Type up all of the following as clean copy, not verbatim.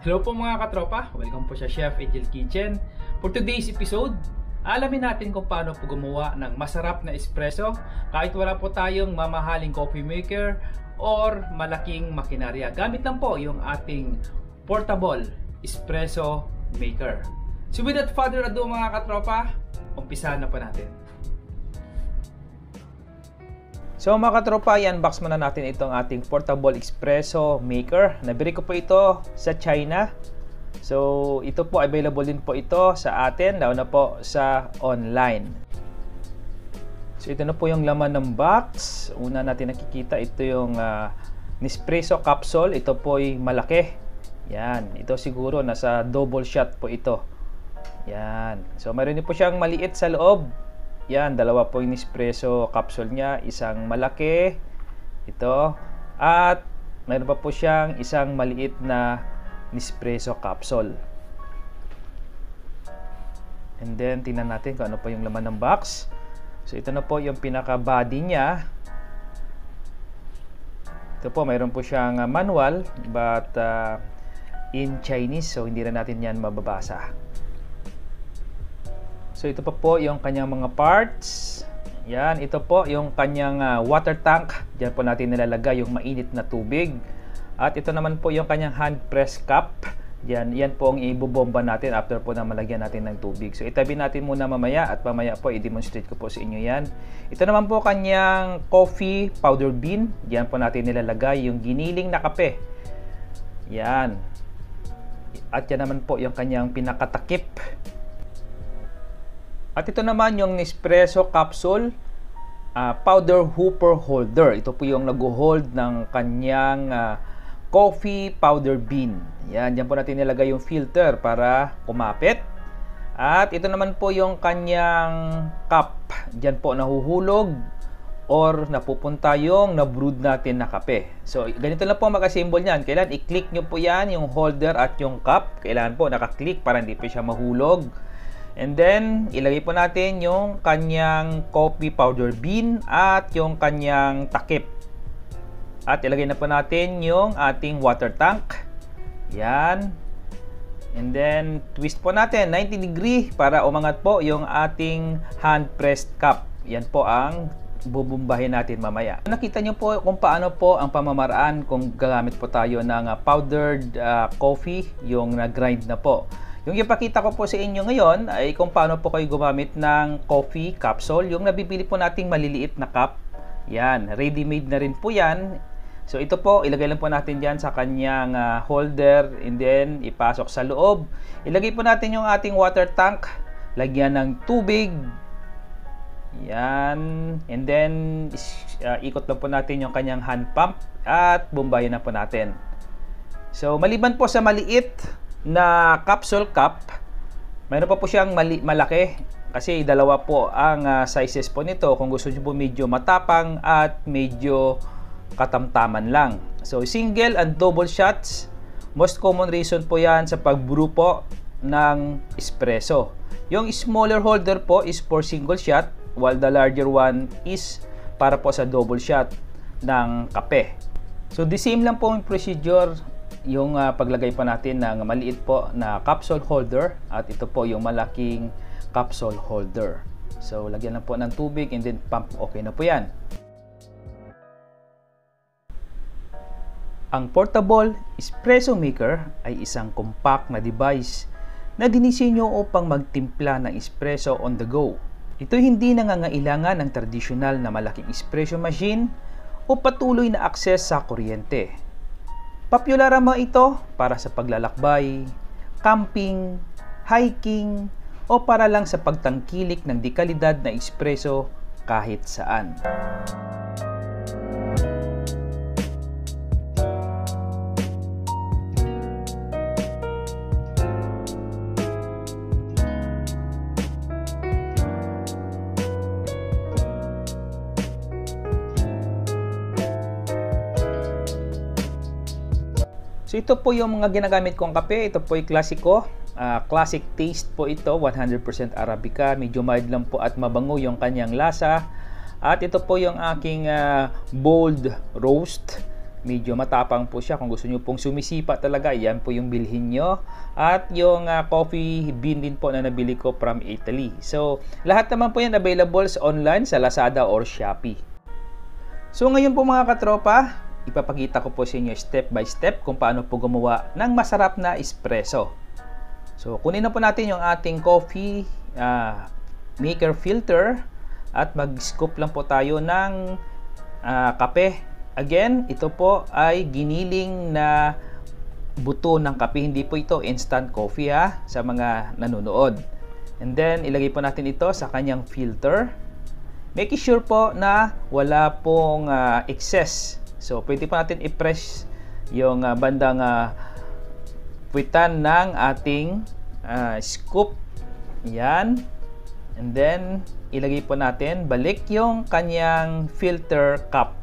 Hello po mga katropa, welcome po sa Chef Angel Kitchen. For today's episode, alamin natin kung paano po gumawa ng masarap na espresso kahit wala po tayong mamahaling coffee maker or malaking makinarya. Gamit lang po yung ating portable espresso maker. So without further ado mga katropa, umpisahan na po natin. So mga katropa, i-unbox muna natin itong ating portable espresso maker. Nabili ko po ito sa China. So ito po, available din po ito sa atin, lalo na po sa online. So ito na po yung laman ng box. Una natin nakikita, ito yung Nespresso capsule. Ito po ay malaki. Yan, ito siguro nasa double shot po ito. Yan. So mayroon din po siyang maliit sa loob. Yan, dalawa po yung Nespresso capsule niya, isang malaki, ito, at mayroon pa po siyang isang maliit na Nespresso capsule. And then, tingnan natin kung ano pa yung laman ng box. So, ito na po yung pinaka-body niya. Ito po, mayroon po siyang manual, but in Chinese, so hindi na natin yan mababasa. So ito pa po yung kanyang mga parts. Yan, ito po yung kanyang water tank. Diyan po natin nilalagay yung mainit na tubig. At ito naman po yung kanyang hand press cup. Yan po ang ibubomba natin after po na malagyan natin ng tubig. So itabi natin muna mamaya at mamaya po i-demonstrate ko po sa inyo yan. Ito naman po kanyang coffee powder bean. Diyan po natin nilalagay yung giniling na kape. Yan. At yan naman po yung kanyang pinakatakip. At ito naman yung Nespresso capsule powder hooper holder. Ito po yung nag-hold ng kanyang coffee powder bean. Yan, dyan po natin nilagay yung filter para kumapit. At ito naman po yung kanyang cup. Dyan po nahuhulog or napupunta yung na-brewed natin na kape. So, ganito lang po mag-assemble yan. Kailangan i-click nyo po yan, yung holder at yung cup. Kailangan po naka-click para hindi po siya mahulog. And then, ilagay po natin yung kanyang coffee powder bean at yung kanyang takip. At ilagay na po natin yung ating water tank. Yan. And then, twist po natin 90 degree para umangat po yung ating hand pressed cup. Yan po ang bubumbahin natin mamaya. Nakita nyo po kung paano po ang pamamaraan kung gagamit po tayo ng powdered coffee, yung na-grind na po. Yung ipakita ko po sa inyo ngayon ay kung paano po kayo gumamit ng coffee capsule. Yung nabibili po nating maliliit na cup. Yan, ready-made na rin po yan. So ito po, ilagay lang po natin dyan sa kanyang holder and then ipasok sa loob. Ilagay po natin yung ating water tank. Lagyan ng tubig. Yan. And then ikot lang po natin yung kanyang hand pump at bumbayin na po natin. So maliban po sa maliit na capsule cup, mayroon pa po siyang malaki kasi dalawa po ang sizes po nito kung gusto niyo po medyo matapang at medyo katamtaman lang. So single and double shots, most common reason po yan sa pag-brew po ng espresso. Yung smaller holder po is for single shot while the larger one is para po sa double shot ng kape. So the same lang po ang procedure yung paglagay pa natin ng maliit po na capsule holder at ito po yung malaking capsule holder. So lagyan lang po ng tubig and then pump, okay na po yan. Ang portable espresso maker ay isang compact na device na dinisenyo upang magtimpla ng espresso on the go. Ito hindi nangangailangan ng tradisyonal na malaking espresso machine o patuloy na akses sa kuryente. Popular naman ito para sa paglalakbay, camping, hiking, o para lang sa pagtangkilik ng dekalidad na espresso kahit saan. So ito po yung mga ginagamit kong kape. Ito po yung klasiko. Classic taste po ito, 100% Arabica. Medyo mild lang po at mabango yung kanyang lasa. At ito po yung aking bold roast. Medyo matapang po siya. Kung gusto nyo pong sumisipa talaga, yan po yung bilhin nyo. At yung coffee bean din po na nabili ko from Italy. So lahat naman po yan available sa online sa Lazada or Shopee. So ngayon po mga katropa, ipapakita ko po sa inyo step by step kung paano po gumawa ng masarap na espresso. So kunin na po natin yung ating coffee maker filter at mag-scoop lang po tayo ng kape. Again, ito po ay giniling na buto ng kape, hindi po ito instant coffee sa mga nanonood. And then ilagay po natin ito sa kanyang filter. Make sure po na wala pong excess. So, pwede po natin i-press yung bandang puwitan ng ating scoop. Yan. And then, ilagay po natin balik yung kanyang filter cup.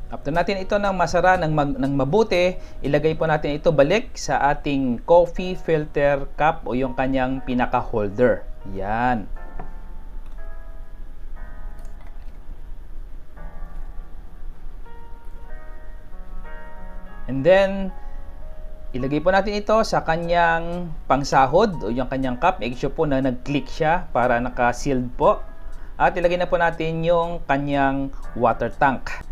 After natin ito ng masara, ng mabuti, ilagay po natin ito balik sa ating coffee filter cup o yung kanyang pinaka-holder. Yan. And then, ilagay po natin ito sa kanyang pangsahod o yung kanyang cup. Make sure po na nag-click siya para naka-sealed po. At ilagay na po natin yung kanyang water tank.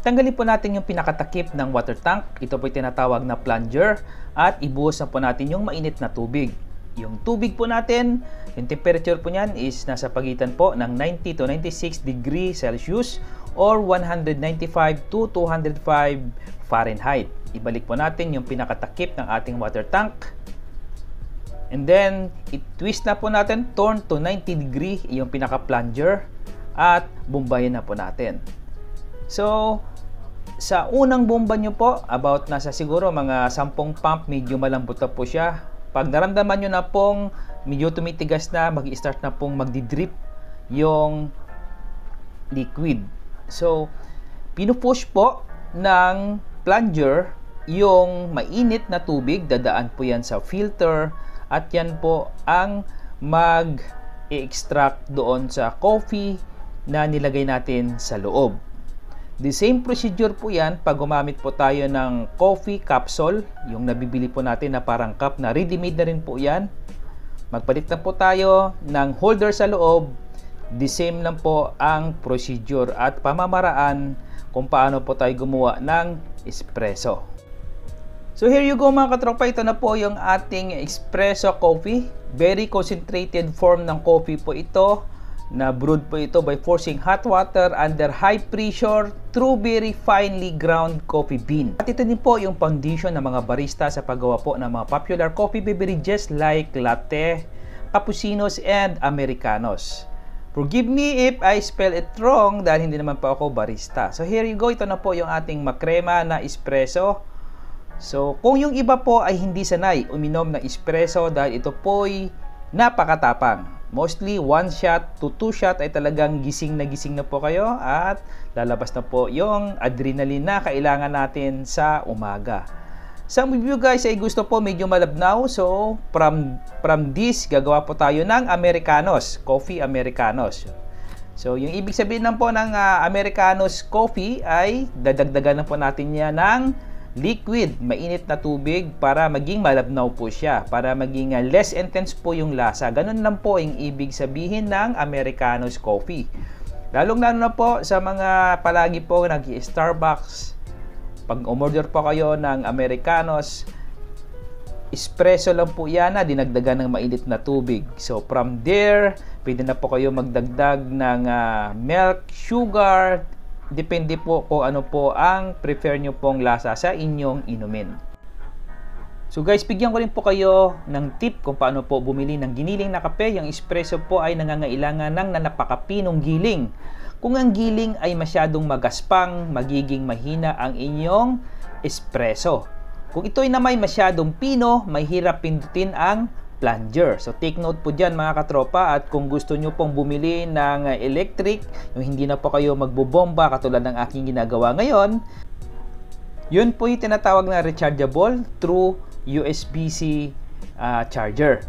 Tanggalin po natin yung pinakatakip ng water tank. Ito po yung tinatawag na plunger. At ibuhos na po natin yung mainit na tubig. Yung tubig po natin, yung temperature po niyan is nasa pagitan po ng 90 to 96 degrees Celsius or 195 to 205 Fahrenheit. Ibalik po natin yung pinakatakip ng ating water tank. And then, i-twist na po natin, turn to 90 degree yung pinaka-plunger at bombahin na po natin. So, sa unang bomba nyo po, about nasa siguro mga 10 pump, medyo malambot na po siya. Pag naramdaman nyo na pong medyo tumitigas na, mag-i-start na pong magdi-drip yung liquid. So, pinupush po ng plunger yung mainit na tubig, dadaan po yan sa filter at yan po ang mag-extract doon sa coffee na nilagay natin sa loob. The same procedure po yan pag gumamit po tayo ng coffee capsule, yung nabibili po natin na parang cup na ready-made na rin po yan. Magpalit na po tayo ng holder sa loob. The same lang po ang procedure at pamamaraan kung paano po tayo gumawa ng espresso. So here you go mga katropa, ito na po yung ating espresso coffee. Very concentrated form ng coffee po ito. Na brewed po ito by forcing hot water under high pressure through very finely ground coffee bean. At ito din po yung foundation ng mga barista sa paggawa po ng mga popular coffee beverages like latte, cappuccinos, and americanos. Forgive me if I spell it wrong dahil hindi naman po ako barista. So here you go, ito na po yung ating makrema na espresso. So kung yung iba po ay hindi sanay uminom ng espresso dahil ito po'y napakatapang. Mostly 1 shot to 2 shot ay talagang gising na po kayo at lalabas na po yung adrenaline na kailangan natin sa umaga. Some of you guys ay gusto po medyo malabnaw, so from this gagawa po tayo ng Americanos, coffee Americanos. So yung ibig sabihin lang po ng Americanos coffee ay dadagdagan na po natin yan ng liquid, mainit na tubig para maging malabnaw po siya, para maging less intense po yung lasa. Ganun lang po yung ibig sabihin ng Americanos coffee. Lalong-lalo na po sa mga palagi po nag-Starbucks. Pag umorder po kayo ng Americanos, espresso lang po yan na dinagdagan ng mainit na tubig. So from there, pwede na po kayo magdagdag ng milk, sugar, depende po kung ano po ang prefer nyo pong lasa sa inyong inumin. So guys, bigyan ko rin po kayo ng tip kung paano po bumili ng giniling na kape. Yung espresso po ay nangangailangan ng napakapinong giling. Kung ang giling ay masyadong magaspang, magiging mahina ang inyong espresso. Kung ito ay na may masyadong pino, mahirap pindutin ang plunger. So take note po dyan mga katropa, at kung gusto nyo pong bumili ng electric, yung hindi na po kayo magbobomba katulad ng aking ginagawa ngayon, Yun po yung tinatawag na rechargeable through USB-C charger.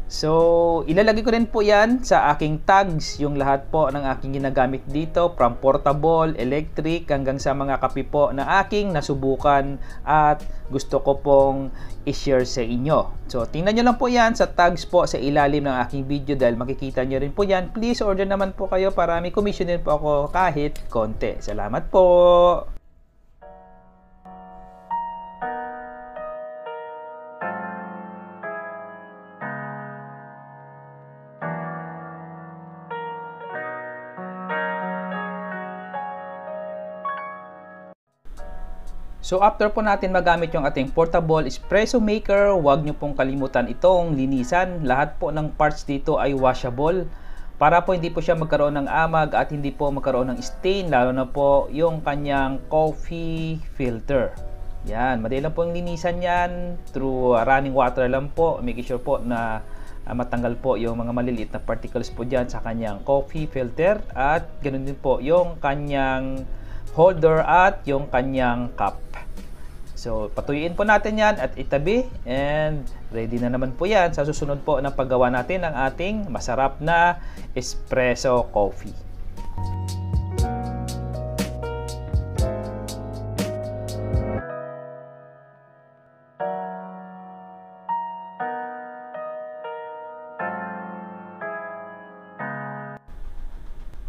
So, ilalagay ko rin po yan sa aking tags, yung lahat po ng aking ginagamit dito, from portable, electric, hanggang sa mga kape po na aking nasubukan at gusto ko pong i-share sa inyo. So, tingnan nyo lang po yan sa tags po sa ilalim ng aking video dahil makikita nyo rin po yan. Please order naman po kayo para may commission din po ako kahit konti. Salamat po! So after po natin magamit yung ating portable espresso maker, huwag nyo pong kalimutan itong linisan. Lahat po ng parts dito ay washable para po hindi po siya magkaroon ng amag at hindi po magkaroon ng stain, lalo na po yung kanyang coffee filter. Yan, madali lang po yung linisan yan through running water lang po. Make sure po na matanggal po yung mga maliliit na particles po dyan sa kanyang coffee filter at ganoon din po yung kanyang holder at yung kanyang cup. So, patuyuin po natin yan at itabi and ready na naman po yan sa susunod po na paggawa natin ng ating masarap na espresso coffee.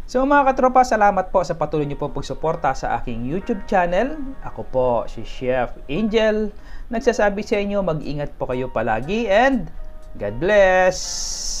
So mga katropa, salamat po sa patuloy niyo po pagsuporta sa aking YouTube channel. Ako po si Chef Angel. Nagsasabi sa inyo, mag-ingat po kayo palagi and God bless!